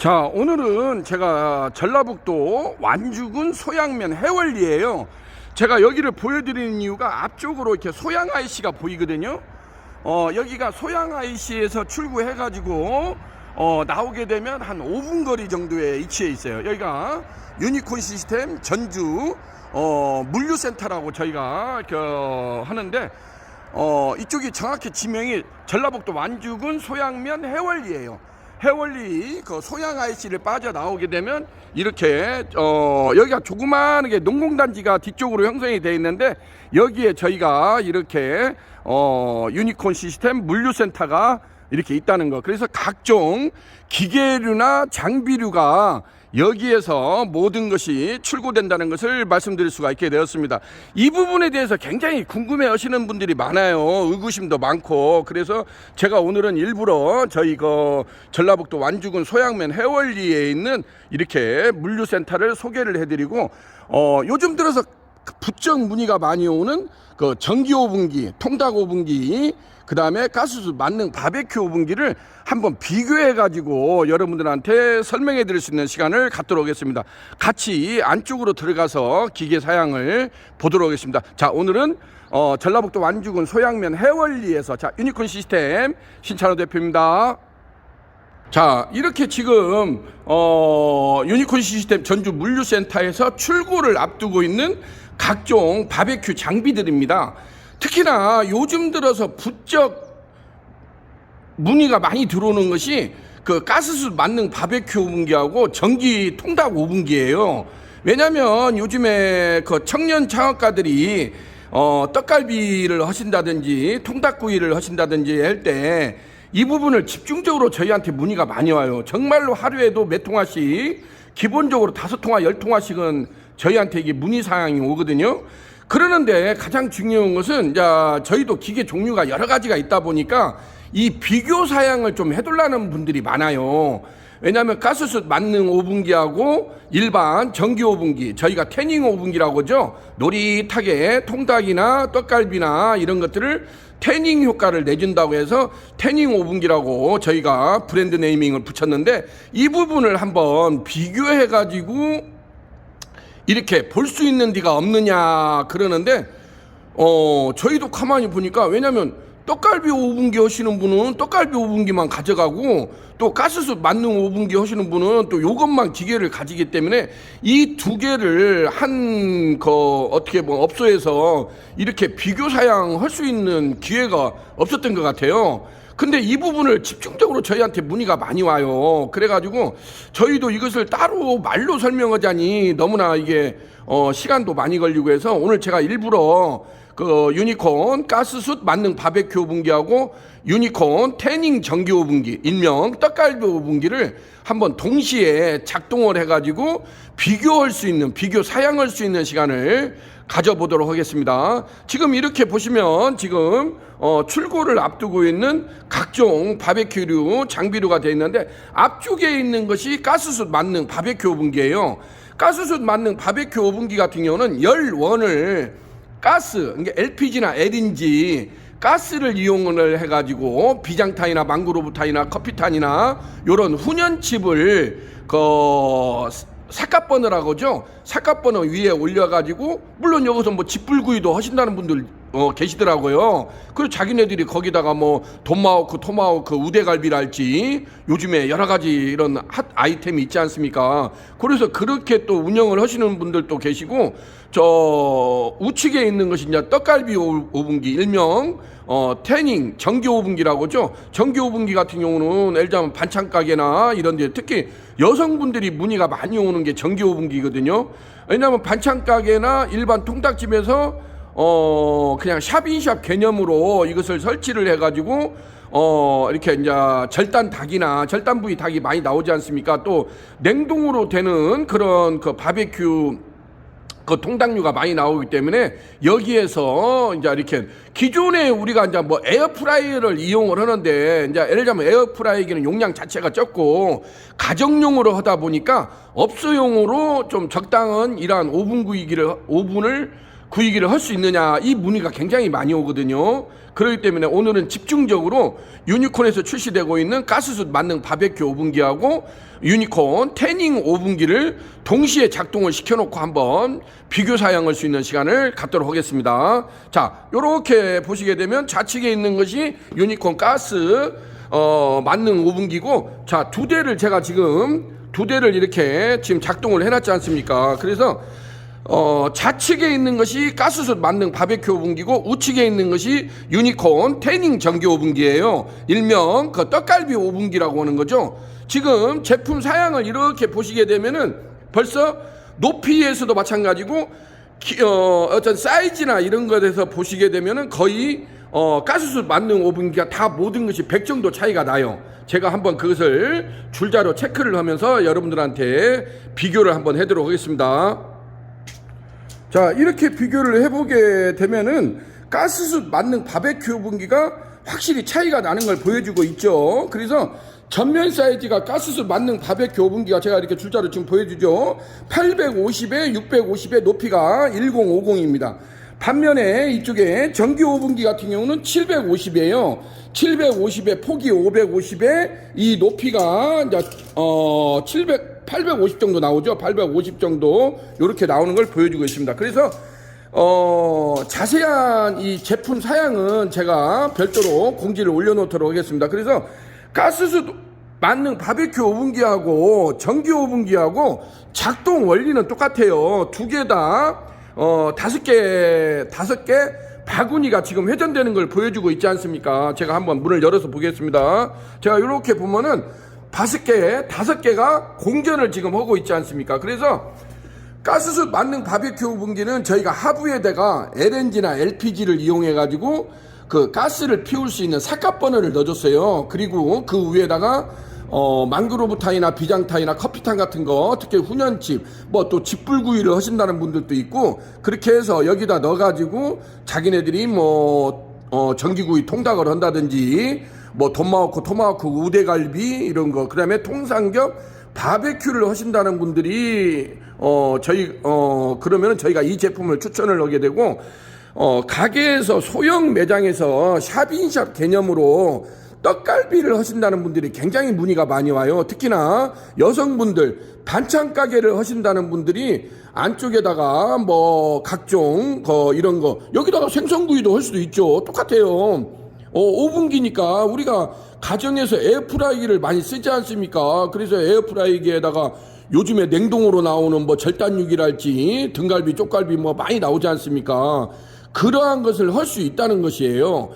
자, 오늘은 제가 전라북도 완주군 소양면 해월리에요. 제가 여기를 보여드리는 이유가 앞쪽으로 이렇게 소양 IC가 보이거든요. 여기가 소양 IC에서 출구해가지고 나오게 되면 한 5분 거리 정도에 위치해 있어요. 여기가 유니콘 시스템 전주 물류센터라고 저희가 하는데 이쪽이 정확히 지명이 전라북도 완주군 소양면 해월리에요. 해월리 그 소양 IC를 빠져나오게 되면 이렇게 여기가 조그마하게 농공단지가 뒤쪽으로 형성이 되어 있는데, 여기에 저희가 이렇게 유니콘 시스템 물류센터가 이렇게 있다는 거. 그래서 각종 기계류나 장비류가 여기에서 모든 것이 출고된다는 것을 말씀드릴 수가 있게 되었습니다. 이 부분에 대해서 굉장히 궁금해 하시는 분들이 많아요. 의구심도 많고. 그래서 제가 오늘은 일부러 저희 전라북도 완주군 소양면 해월리에 있는 이렇게 물류센터를 소개를 해드리고, 요즘 들어서 부쩍 문의가 많이 오는 그 전기 오븐기, 통닭 오븐기, 그 다음에 가스수 만능 바베큐 오븐기를 한번 비교해 가지고 여러분들한테 설명해 드릴 수 있는 시간을 갖도록 하겠습니다. 같이 안쪽으로 들어가서 기계 사양을 보도록 하겠습니다. 자, 오늘은 전라북도 완주군 소양면 해월리에서 유니콘 시스템 신찬호 대표입니다. 자, 이렇게 지금 유니콘 시스템 전주 물류센터에서 출고를 앞두고 있는 각종 바베큐 장비들입니다. 특히나 요즘 들어서 부쩍 문의가 많이 들어오는 것이 그 가스수 만능 바베큐 오븐기하고 전기 통닭 오븐기예요. 왜냐면 요즘에 그 청년 창업가들이 떡갈비를 하신다든지 통닭구이를 하신다든지 할 때 이 부분을 집중적으로 저희한테 문의가 많이 와요. 정말로 하루에도 몇 통화씩, 기본적으로 5통화 10통화씩은 저희한테 이게 문의 사항이 오거든요. 그러는데 가장 중요한 것은 저희도 기계 종류가 여러 가지가 있다 보니까 이 비교 사양을 좀 해달라는 분들이 많아요. 왜냐하면 가스수 만능 오븐기하고 일반 전기 오븐기, 저희가 태닝 오븐기라고 하죠. 노릿하게 통닭이나 떡갈비나 이런 것들을 태닝 효과를 내준다고 해서 태닝 오븐기라고 저희가 브랜드 네이밍을 붙였는데, 이 부분을 한번 비교해 가지고 이렇게 볼 수 있는 데가 없느냐 그러는데, 저희도 가만히 보니까, 왜냐면 떡갈비 오븐기 하시는 분은 떡갈비 오븐기만 가져가고, 또 가스수 만능 오븐기 하시는 분은 또 요것만 기계를 가지기 때문에 이 두 개를 어떻게 업소에서 이렇게 비교 사양할 수 있는 기회가 없었던 것 같아요. 근데 이 부분을 집중적으로 저희한테 문의가 많이 와요. 그래가지고 저희도 이것을 따로 말로 설명하자니 너무나 이게 시간도 많이 걸리고 해서 오늘 제가 일부러 그 유니콘 가스숯 만능 바베큐 오븐기하고 유니콘 태닝 전기 오븐기, 일명 떡갈비 오븐기를 한번 동시에 작동을 해가지고 비교할 수 있는, 비교 사양할 수 있는 시간을 가져보도록 하겠습니다. 지금 이렇게 보시면 지금 출고를 앞두고 있는 각종 바베큐류 장비류가 되어 있는데, 앞쪽에 있는 것이 가스숯 만능 바베큐 오븐기예요. 가스숯 만능 바베큐 오븐기 같은 경우는 열원을 가스, 그러니까 LPG나 LNG 가스를 이용을 해가지고 비장탄이나 망그로브탄이나 커피탄이나 이런 훈연칩을 삿갓버너라고 하죠. 삿갓버너 위에 올려가지고, 물론 여기서 뭐 집불구이도 하신다는 분들 계시더라고요. 그리고 자기네들이 거기다가 뭐 돈마호크, 토마호크, 우대갈비랄지 요즘에 여러 가지 이런 핫 아이템이 있지 않습니까? 그래서 그렇게 또 운영을 하시는 분들도 계시고, 저 우측에 있는 것이 이제 떡갈비 오븐기, 일명 태닝 전기 오븐기라고 하죠. 전기 오븐기 같은 경우는 예를 들면 반찬 가게나 이런 데 특히 여성분들이 문의가 많이 오는 게 전기 오븐기거든요. 왜냐하면 반찬 가게나 일반 통닭집에서 그냥 샵인샵 개념으로 이것을 설치를 해가지고 이렇게 이제 절단 닭이나 절단 부위 닭이 많이 나오지 않습니까? 또 냉동으로 되는 그런 그 바베큐 그 통닭류가 많이 나오기 때문에 여기에서 이제 이렇게 기존에 우리가 이제 뭐 에어프라이어를 이용을 하는데, 이제 예를 들면 에어프라이기는 용량 자체가 적고 가정용으로 하다 보니까 업소용으로 좀 적당한 이러한 오븐을 구이기를 할 수 있느냐, 이 문의가 굉장히 많이 오거든요. 그렇기 때문에 오늘은 집중적으로 유니콘에서 출시되고 있는 가스솥 만능 바베큐 오븐기하고 유니콘 태닝 오븐기를 동시에 작동을 시켜놓고 한번 비교 사용할 수 있는 시간을 갖도록 하겠습니다. 자, 요렇게 보시게 되면 좌측에 있는 것이 유니콘 가스 만능 오븐기고, 자, 두 대를 제가 지금 이렇게 지금 작동을 해놨지 않습니까? 그래서 좌측에 있는 것이 가스솥 만능 바베큐 오븐기고, 우측에 있는 것이 유니콘 태닝 전기 오븐기예요. 일명 그 떡갈비 오븐기라고 하는 거죠. 지금 제품 사양을 이렇게 보시게 되면은 벌써 높이에서도 마찬가지고 어떤 사이즈나 이런 것에서 보시게 되면은 거의 가스솥 만능 오븐기가 다 모든 것이 100 정도 차이가 나요. 제가 한번 그것을 줄자로 체크를 하면서 여러분들한테 비교를 한번 해도록 하겠습니다. 자, 이렇게 비교를 해보게 되면은 가스솥 만능 바베큐 오븐기가 확실히 차이가 나는 걸 보여주고 있죠. 그래서 전면 사이즈가 가스솥 만능 바베큐 오븐기가 제가 이렇게 줄자로 지금 보여주죠. 850에 650에 높이가 1050입니다. 반면에 이쪽에 전기 오븐기 같은 경우는 750이에요. 750에 폭이 550에 이 높이가 이제 850 정도 나오죠. 850 정도 이렇게 나오는 걸 보여주고 있습니다. 그래서 자세한 이 제품 사양은 제가 별도로 공지를 올려놓도록 하겠습니다. 그래서 가스솥 만능 바베큐 오븐기하고 전기 오븐기하고 작동 원리는 똑같아요. 두 개 다 5개 바구니가 지금 회전되는 걸 보여주고 있지 않습니까? 제가 한번 문을 열어서 보겠습니다. 제가 이렇게 보면은 5개가 공전을 지금 하고 있지 않습니까? 그래서 가스솥 만능 바베큐 오븐기는 저희가 하부에다가 LNG나 LPG를 이용해 가지고 그 가스를 피울 수 있는 삿갓버너를 넣어줬어요. 그리고 그 위에다가 망그로브탕이나 비장탕이나 커피탕 같은 거, 특히 훈연칩, 뭐 또 집불구이를 하신다는 분들도 있고, 그렇게 해서 여기다 넣어가지고 자기네들이 전기구이 통닭을 한다든지, 토마호크 우대갈비 이런 거, 그 다음에 통삼겹 바베큐를 하신다는 분들이 그러면은 저희가 이 제품을 추천을 하게 되고, 가게에서 소형 매장에서 샵인샵 개념으로 떡갈비를 하신다는 분들이 굉장히 문의가 많이 와요. 특히나 여성분들 반찬 가게를 하신다는 분들이 안쪽에다가 각종 이런 거 여기다가 생선구이도 할 수도 있죠. 똑같아요. 오븐기니까 우리가 가정에서 에어프라이기를 많이 쓰지 않습니까? 그래서 에어프라이기에다가 요즘에 냉동으로 나오는 절단육이랄지 등갈비, 쪽갈비 많이 나오지 않습니까? 그러한 것을 할 수 있다는 것이에요.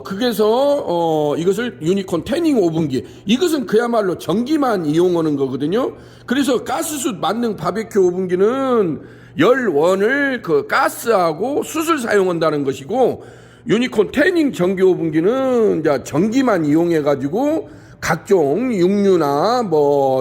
그래서 이것을 유니콘 태닝 오븐기, 이것은 그야말로 전기만 이용하는 거거든요. 그래서 가스솥 만능 바베큐 오븐기는 열원을 가스하고 숯을 사용한다는 것이고, 유니콘 태닝 전기 오븐기는 이제 전기만 이용해 가지고 각종 육류나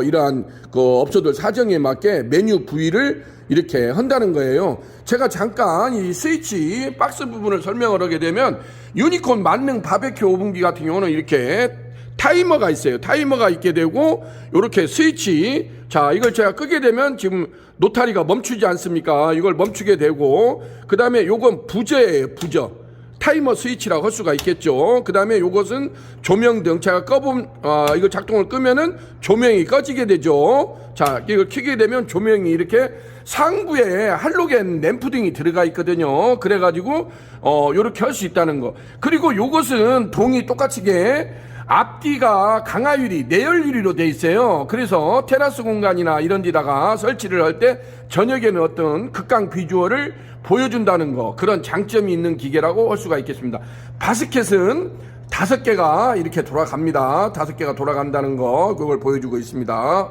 이러한 업소들 사정에 맞게 메뉴 부위를 이렇게 한다는 거예요. 제가 잠깐 이 스위치 박스 부분을 설명을 하게 되면, 유니콘 만능 바베큐 오븐기 같은 경우는 이렇게 타이머가 있어요. 타이머가 있게 되고, 이렇게 스위치, 자, 이걸 제가 끄게 되면 지금 노타리가 멈추지 않습니까? 이걸 멈추게 되고, 그 다음에 요건 부저예요. 부저. 타이머 스위치라고 할 수가 있겠죠. 그 다음에 요것은 조명등, 제가 이거 작동을 끄면은 조명이 꺼지게 되죠. 자, 이걸 켜게 되면 조명이 이렇게 상부에 할로겐 램프 등이 들어가 있거든요. 그래가지고 요렇게 할 수 있다는 거. 그리고 요것은 동이 똑같이게 앞뒤가 강화유리, 내열유리로 돼 있어요. 그래서 테라스 공간이나 이런 데다가 설치를 할 때 저녁에는 어떤 극강 비주얼을 보여준다는 거, 그런 장점이 있는 기계라고 할 수가 있겠습니다. 바스켓은 5개가 이렇게 돌아갑니다. 5개가 돌아간다는 거, 그걸 보여주고 있습니다.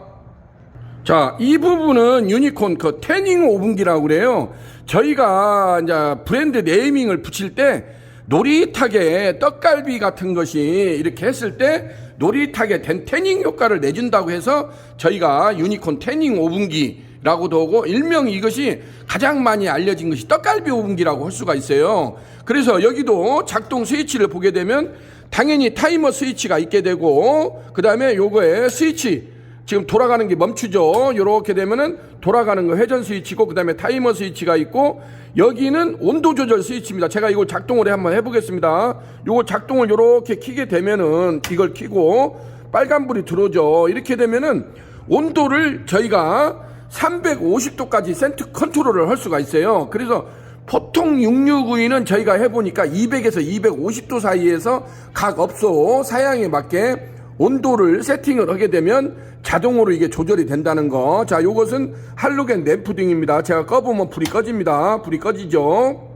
자, 이 부분은 유니콘 태닝 오븐기라고 그래요. 저희가 이제 브랜드 네이밍을 붙일 때 노릿하게 떡갈비 같은 것이 이렇게 했을 때 노릿하게 된 태닝 효과를 내준다고 해서 저희가 유니콘 태닝 오븐기라고도 하고, 일명 이것이 가장 많이 알려진 것이 떡갈비 오븐기라고 할 수가 있어요. 그래서 여기도 작동 스위치를 보게 되면 당연히 타이머 스위치가 있게 되고, 그 다음에 요거에 스위치 지금 돌아가는 게 멈추죠. 이렇게 되면은 돌아가는 거 회전 스위치고, 그 다음에 타이머 스위치가 있고, 여기는 온도 조절 스위치입니다. 제가 이걸 작동을 한번 해보겠습니다. 요거 작동을 이렇게 키게 되면은, 이걸 키고 빨간불이 들어오죠. 이렇게 되면은 온도를 저희가 350도까지 센트 컨트롤을 할 수가 있어요. 그래서 보통 669는 저희가 해보니까 200에서 250도 사이에서 각 업소 사양에 맞게 온도를 세팅을 하게 되면 자동으로 이게 조절이 된다는 거. 자, 요것은 할로겐 램프 등입니다. 제가 꺼보면 불이 꺼집니다. 불이 꺼지죠.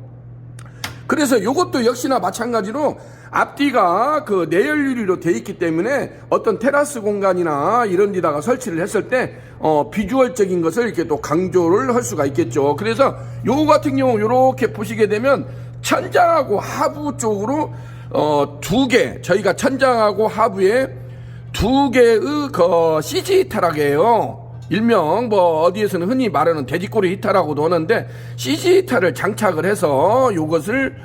그래서 요것도 역시나 마찬가지로 앞뒤가 그 내열 유리로 돼 있기 때문에 어떤 테라스 공간이나 이런 데다가 설치를 했을 때 비주얼적인 것을 이렇게 또 강조를 할 수가 있겠죠. 그래서 요거 같은 경우 요렇게 보시게 되면 천장하고 하부 쪽으로 두 개, 저희가 천장하고 하부에 두 개의 그 CG 히터락이에요. 일명 뭐 어디에서는 흔히 말하는 돼지꼬리 히터라고도 하는데, CG 히터를 장착을 해서 요것을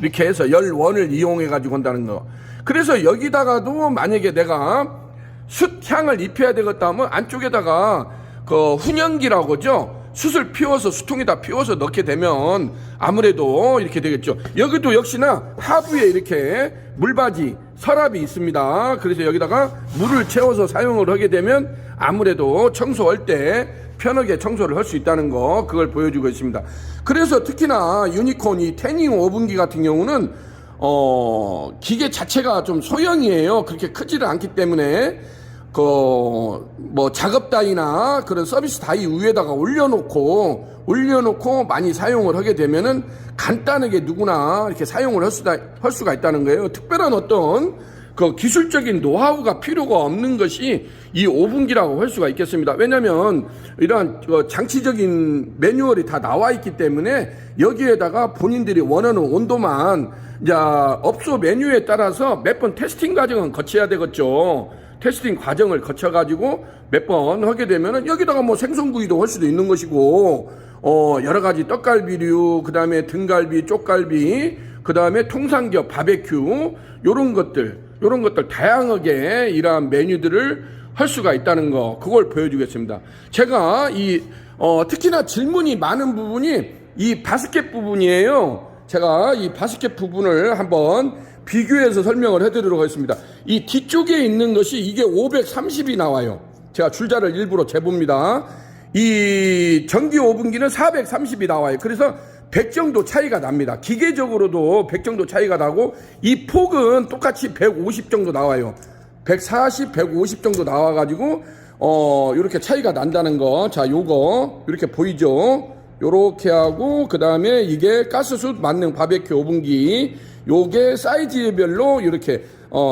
이렇게 해서 열원을 이용해 가지고 한다는 거. 그래서 여기다가도 만약에 내가 숯향을 입혀야 되겠다 하면 안쪽에다가 그 훈연기라고 하죠. 숯을 피워서 수통에다 피워서 넣게 되면 아무래도 이렇게 되겠죠. 여기도 역시나 하부에 이렇게 물받이 서랍이 있습니다. 그래서 여기다가 물을 채워서 사용을 하게 되면 아무래도 청소할 때 편하게 청소를 할 수 있다는 거, 그걸 보여주고 있습니다. 그래서 특히나 유니콘 이 태닝 오븐기 같은 경우는 기계 자체가 좀 소형이에요. 그렇게 크지를 않기 때문에 뭐 작업 다이나 그런 서비스 다이 위에다가 올려놓고 많이 사용을 하게 되면은 간단하게 누구나 이렇게 사용을 할 수가 있다는 거예요. 특별한 어떤 그 기술적인 노하우가 필요가 없는 것이 이 오븐기라고 할 수가 있겠습니다. 왜냐하면 이러한 장치적인 매뉴얼이 다 나와 있기 때문에 여기에다가 본인들이 원하는 온도만 이제 업소 메뉴에 따라서 몇 번 테스팅 과정은 거쳐야 되겠죠. 테스팅 과정을 거쳐가지고 몇 번 하게 되면은 여기다가 뭐 생선구이도 할 수도 있는 것이고, 여러 가지 떡갈비류, 그 다음에 등갈비, 쪽갈비, 그 다음에 통삼겹, 바베큐, 요런 것들 다양하게 이러한 메뉴들을 할 수가 있다는 거, 그걸 보여주겠습니다. 제가 특히나 질문이 많은 부분이 이 바스켓 부분이에요. 제가 이 바스켓 부분을 한번 비교해서 설명을 해드리도록 하겠습니다. 이 뒤쪽에 있는 것이 이게 530이 나와요. 제가 줄자를 일부러 재봅니다. 이 전기 오븐기는 430이 나와요. 그래서 100 정도 차이가 납니다. 기계적으로도 100 정도 차이가 나고, 이 폭은 똑같이 150 정도 나와요. 140, 150 정도 나와가지고 이렇게 차이가 난다는 거. 자, 요거 이렇게 보이죠? 요렇게 하고, 그 다음에 이게 가스숯 만능 바베큐 오븐기, 요게 사이즈별로 이렇게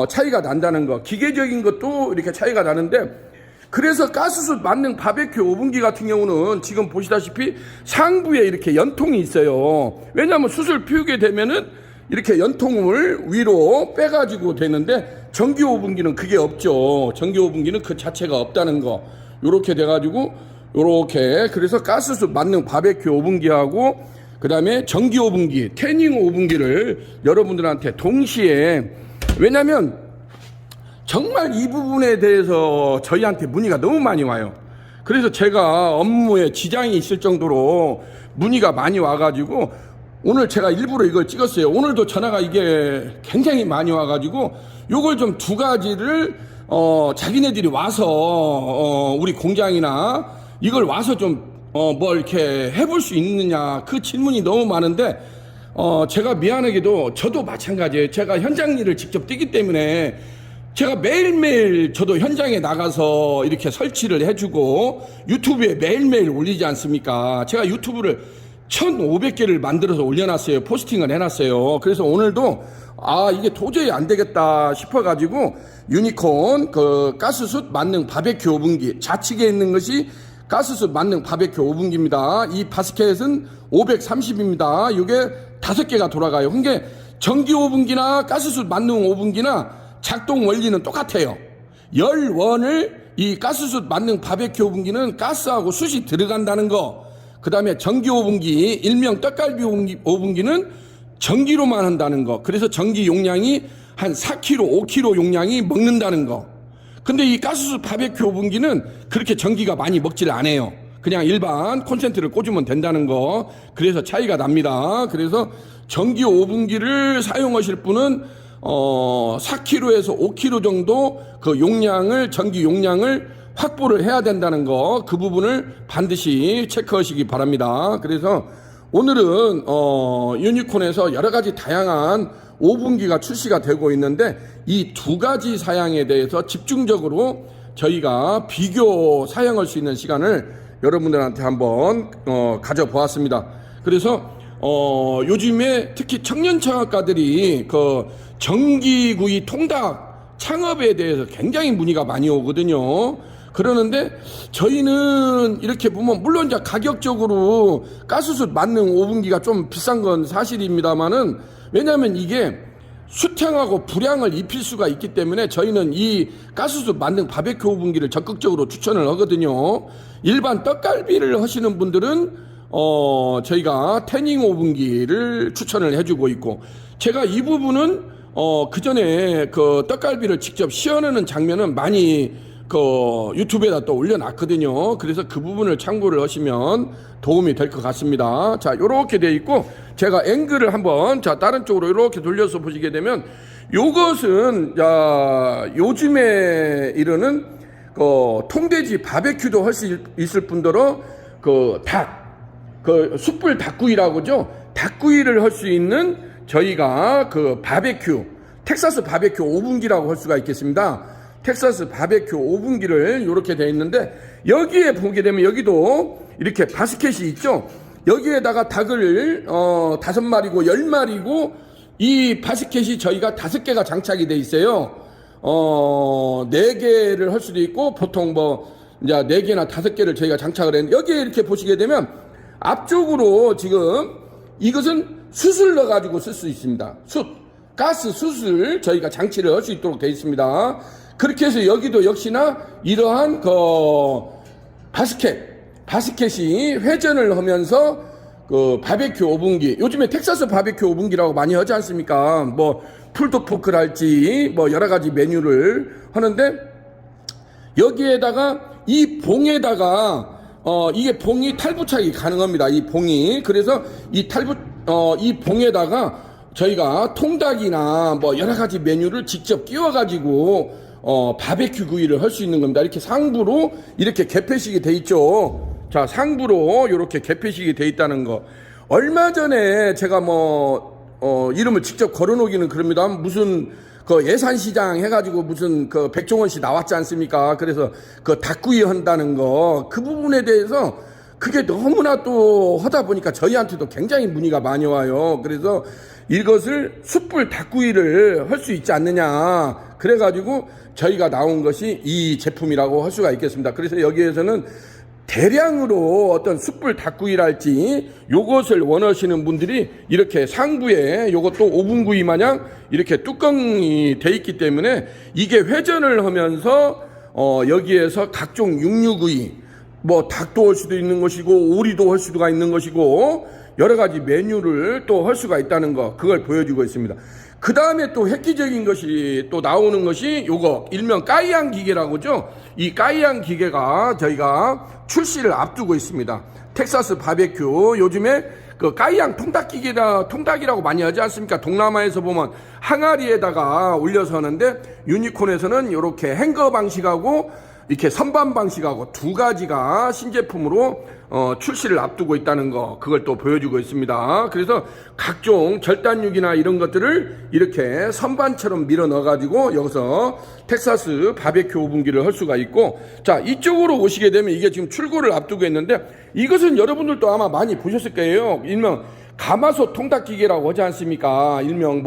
차이가 난다는 거. 기계적인 것도 이렇게 차이가 나는데, 그래서 가스숯 만능 바베큐 오븐기 같은 경우는 지금 보시다시피 상부에 이렇게 연통이 있어요. 왜냐하면 숯을 피우게 되면은 이렇게 연통을 위로 빼가지고 되는데, 전기 오븐기는 그게 없죠. 전기 오븐기는 그 자체가 없다는 거. 요렇게 돼가지고 요렇게, 그래서 가스숯 만능 바베큐 오븐기하고 그 다음에 전기 오븐기, 태닝 오븐기를 여러분들한테 동시에, 왜냐면 정말 이 부분에 대해서 저희한테 문의가 너무 많이 와요. 그래서 제가 업무에 지장이 있을 정도로 문의가 많이 와가지고 오늘 제가 일부러 이걸 찍었어요. 오늘도 전화가 이게 굉장히 많이 와가지고 요걸 좀 두 가지를 자기네들이 와서 우리 공장이나 이걸 와서 좀 뭐 이렇게 해볼 수 있느냐, 그 질문이 너무 많은데 제가 미안하게도 저도 마찬가지예요. 제가 현장 일을 직접 뛰기 때문에 제가 매일매일 저도 현장에 나가서 이렇게 설치를 해주고 유튜브에 매일매일 올리지 않습니까? 제가 유튜브를 1,500개를 만들어서 올려놨어요. 포스팅을 해놨어요. 그래서 오늘도 이게 도저히 안 되겠다 싶어가지고 유니콘 그 가스숯 만능 바베큐 오븐기, 좌측에 있는 것이 가스숯 만능 바베큐 오븐기입니다. 이 바스켓은 530입니다. 이게 5개가 돌아가요. 그게 전기 오븐기나 가스숯 만능 오븐기나 작동 원리는 똑같아요. 열원을 이 가스숯 만능 바베큐 오븐기는 가스하고 숯이 들어간다는 거. 그 다음에 전기 오븐기, 일명 떡갈비 오븐기는 전기로만 한다는 거. 그래서 전기 용량이 한 4kg, 5kg 용량이 먹는다는 거. 근데 이 가스수 바베큐 오븐기는 그렇게 전기가 많이 먹지를 않아요. 그냥 일반 콘센트를 꽂으면 된다는 거. 그래서 차이가 납니다. 그래서 전기 오븐기를 사용하실 분은 4kg에서 5kg 정도 그 용량을, 전기 용량을 확보를 해야 된다는 거, 그 부분을 반드시 체크하시기 바랍니다. 그래서 오늘은 유니콘에서 여러 가지 다양한 오븐기가 출시가 되고 있는데 이 두 가지 사양에 대해서 집중적으로 저희가 비교 사용할 수 있는 시간을 여러분들한테 한번 가져보았습니다. 그래서 요즘에 특히 청년창업가들이 그 전기구이 통닭 창업에 대해서 굉장히 문의가 많이 오거든요. 그러는데 저희는 이렇게 보면 물론 이제 가격적으로 가스솥 만능 오븐기가 좀 비싼 건 사실입니다만은, 왜냐하면 이게 수량하고 불량을 입힐 수가 있기 때문에 저희는 이 가스솥 만능 바베큐 오븐기를 적극적으로 추천을 하거든요. 일반 떡갈비를 하시는 분들은 저희가 태닝 오븐기를 추천을 해주고 있고, 제가 이 부분은 그 전에 그 떡갈비를 직접 시연하는 장면은 많이 그 유튜브에다 또 올려놨거든요. 그래서 그 부분을 참고를 하시면 도움이 될 것 같습니다. 자, 요렇게 돼 있고, 제가 앵글을 한번 다른 쪽으로 이렇게 돌려서 보시게 되면, 요것은 요즘에 이르는 그 통돼지 바베큐도 할 수 있을 뿐더러 그 숯불 닭구이라고 하죠. 닭구이를 할 수 있는 저희가 그 바베큐, 텍사스 바베큐 오븐기라고 할 수가 있겠습니다. 텍사스 바베큐 오븐기를 이렇게 되어 있는데, 여기에 보게 되면 여기도 이렇게 바스켓이 있죠. 여기에다가 닭을 5마리고 10마리고 이 바스켓이 저희가 5개가 장착이 돼 있어요. 4개를 할 수도 있고, 보통 이제 4개나 5개를 저희가 장착을 했는데, 여기에 이렇게 보시게 되면 앞쪽으로 지금 이것은 숯을 넣어 가지고 쓸 수 있습니다. 가스 숯을 저희가 장치를 할 수 있도록 되어 있습니다. 그렇게 해서 여기도 역시나 이러한 바스켓이 회전을 하면서 그 바베큐 오븐기, 요즘에 텍사스 바베큐 오븐기라고 많이 하지 않습니까? 풀드 포크랄지 여러 가지 메뉴를 하는데, 여기에다가 이 봉에다가 이게 봉이 탈부착이 가능합니다. 이 봉이. 그래서 이 봉에다가 저희가 통닭이나 여러 가지 메뉴를 직접 끼워 가지고 바베큐 구이를 할 수 있는 겁니다. 이렇게 상부로 이렇게 개폐식이 돼 있죠. 자, 상부로 이렇게 개폐식이 돼 있다는 거. 얼마 전에 제가 이름을 직접 걸어놓기는 그럽니다. 무슨 그 예산시장 해가지고 무슨 그 백종원 씨 나왔지 않습니까? 그래서 그 닭구이 한다는 거, 그 부분에 대해서 그게 너무나 또 하다 보니까 저희한테도 굉장히 문의가 많이 와요. 그래서 이것을 숯불 닭구이를 할 수 있지 않느냐, 그래가지고 저희가 나온 것이 이 제품이라고 할 수가 있겠습니다. 그래서 여기에서는 대량으로 어떤 숯불 닭구이랄지 요것을 원하시는 분들이 이렇게 상부에 요것도 오븐구이 마냥 이렇게 뚜껑이 돼 있기 때문에 이게 회전을 하면서 여기에서 각종 육류구이, 닭도 할 수도 있는 것이고 오리도 할 수가 있는 것이고 여러 가지 메뉴를 또 할 수가 있다는 거, 그걸 보여주고 있습니다. 그 다음에 또 획기적인 것이 또 나오는 것이 요거 일명 까이양 기계라고 하죠. 이 까이양 기계가 저희가 출시를 앞두고 있습니다. 텍사스 바베큐, 요즘에 그 까이양 통닭이라고 많이 하지 않습니까? 동남아에서 보면 항아리에다가 올려서 하는데, 유니콘에서는 이렇게 행거 방식하고 이렇게 선반 방식하고 두 가지가 신제품으로 출시를 앞두고 있다는 거, 그걸 또 보여주고 있습니다. 그래서 각종 절단육이나 이런 것들을 이렇게 선반처럼 밀어 넣어 가지고 여기서 텍사스 바베큐 오븐기를 할 수가 있고, 자, 이쪽으로 오시게 되면 이게 지금 출고를 앞두고 있는데, 이것은 여러분들도 아마 많이 보셨을 거예요. 일명 가마솥 통닭기계라고 하지 않습니까? 일명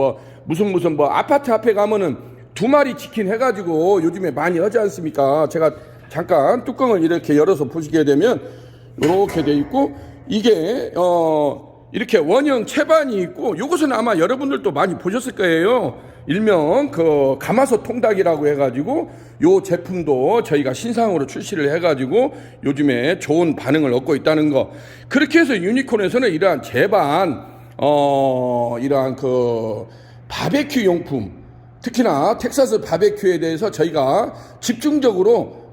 무슨 아파트 앞에 가면은 2마리 치킨 해가지고 요즘에 많이 하지 않습니까? 제가 잠깐 뚜껑을 이렇게 열어서 보시게 되면 이렇게 돼 있고, 이게 이렇게 원형 채반이 있고, 요것은 아마 여러분들도 많이 보셨을 거예요. 일명 그 가마솥 통닭이라고 해가지고 요 제품도 저희가 신상으로 출시를 해가지고 요즘에 좋은 반응을 얻고 있다는 거. 그렇게 해서 유니콘에서는 이러한 제반 이러한 그 바베큐 용품, 특히나 텍사스 바베큐에 대해서 저희가 집중적으로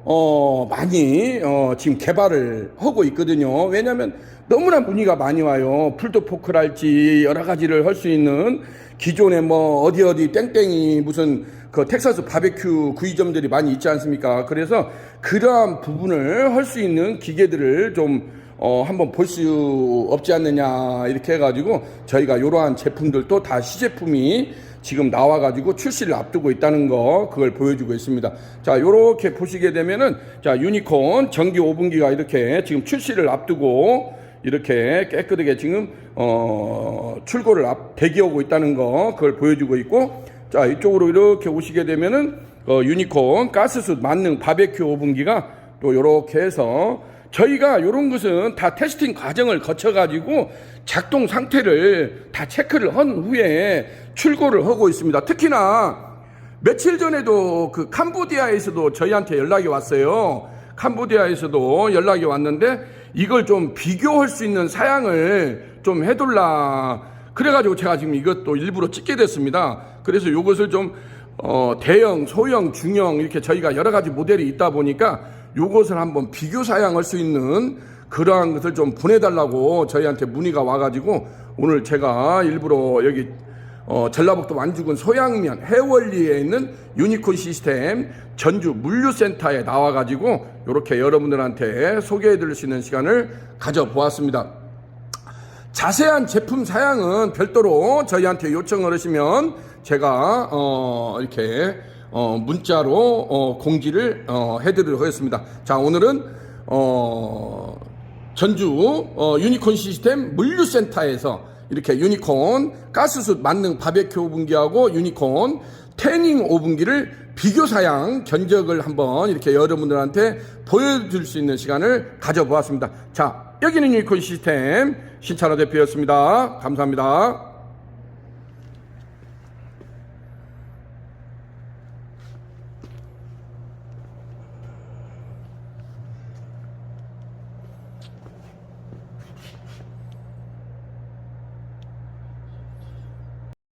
많이 지금 개발을 하고 있거든요. 왜냐하면 너무나 문의가 많이 와요. 풀드포크랄지 여러 가지를 할 수 있는 기존에 뭐 어디 땡땡이 무슨 그 텍사스 바베큐 구이점들이 많이 있지 않습니까? 그래서 그러한 부분을 할 수 있는 기계들을 좀 한번 볼 수 없지 않느냐 이렇게 해가지고 저희가 이러한 제품들도 다 시제품이 지금 나와가지고 출시를 앞두고 있다는 거 그걸 보여주고 있습니다. 자, 요렇게 보시게 되면은 자, 유니콘 전기 오븐기가 이렇게 지금 출시를 앞두고 이렇게 깨끗하게 지금 출고를 대기하고 있다는 거 그걸 보여주고 있고, 자, 이쪽으로 이렇게 오시게 되면은 유니콘 가스숯 만능 바베큐 오븐기가 또 요렇게 해서 저희가 요런 것은 다 테스팅 과정을 거쳐가지고 작동 상태를 다 체크를 한 후에 출고를 하고 있습니다. 특히나 며칠 전에도 그 캄보디아에서도 저희한테 연락이 왔어요. 캄보디아에서도 연락이 왔는데 이걸 좀 비교할 수 있는 사양을 좀 해둘라. 그래가지고 제가 지금 이것도 일부러 찍게 됐습니다. 그래서 이것을 좀 대형, 소형, 중형 이렇게 저희가 여러 가지 모델이 있다 보니까 요것을 한번 비교 사양할 수 있는 그러한 것을 좀 보내달라고 저희한테 문의가 와가지고 오늘 제가 일부러 여기 전라북도 완주군 소양면 해월리에 있는 유니콘 시스템 전주 물류센터에 나와가지고 이렇게 여러분들한테 소개해드릴 수 있는 시간을 가져보았습니다. 자세한 제품 사양은 별도로 저희한테 요청을 하시면 제가 이렇게 문자로 공지를 해드리도록 하겠습니다. 자, 오늘은 전주 유니콘 시스템 물류센터에서 이렇게 유니콘 가스숯 만능 바베큐 오븐기하고 유니콘 태닝 오븐기를 비교 사양 견적을 한번 이렇게 여러분들한테 보여줄 수 있는 시간을 가져보았습니다. 자, 여기는 유니콘 시스템 신찬호 대표였습니다. 감사합니다.